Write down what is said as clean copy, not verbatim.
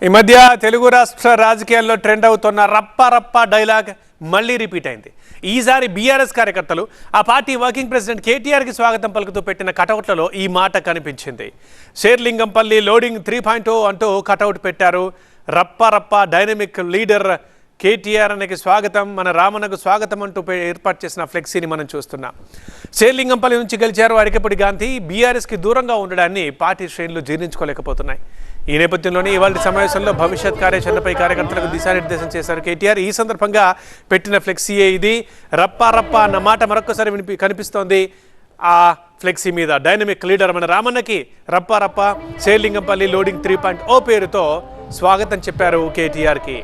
ఈ మధ్య తెలుగు రాష్ట్ర రాజకీయాల్లో ట్రెండ్ అవుతున్న రప్ప రప్ప డైలాగ్ మళ్ళీ రిపీట్ అయింది. ఈసారి బీఆర్ఎస్ కార్యకర్తలు ఆ పార్టీ వర్కింగ్ ప్రెసిడెంట్ కేటీఆర్కి స్వాగతం పలుకుతూ పెట్టిన కటౌట్లలో ఈ మాట కనిపించింది. షేర్లింగంపల్లి లోడింగ్ 3.0 అంటూ కటౌట్ పెట్టారు. రప్ప రప్ప డైనమిక్ లీడర్ కేటీఆర్ అనికి స్వాగతం, మన రామన్నకు స్వాగతం అంటూ ఏర్పాటు చేసిన ఫ్లెక్సీని మనం చూస్తున్నాం. షేర్లింగంపల్లి నుంచి గెలిచారు అరికెపూడి గాంధీ. బీఆర్ఎస్కి దూరంగా ఉండడాన్ని పార్టీ శ్రేణులు జీర్ణించుకోలేకపోతున్నాయి. ఈ నేపథ్యంలోనే ఇవాళ సమావేశంలో భవిష్యత్ కార్యాచరణపై కార్యకర్తలకు దిశానిర్దేశం చేశారు కేటీఆర్. ఈ సందర్భంగా పెట్టిన ఫ్లెక్సీయే ఇది. రప్పా రప్ప అన్న మాట మరొకసారి కనిపిస్తోంది ఆ ఫ్లెక్సీ మీద. డైనమిక్ లీడర్ మన రామన్నకి రప్పా రప్ప షేర్లింగంపల్లి లోడింగ్ 3.0 పేరుతో స్వాగతం చెప్పారు కేటీఆర్కి.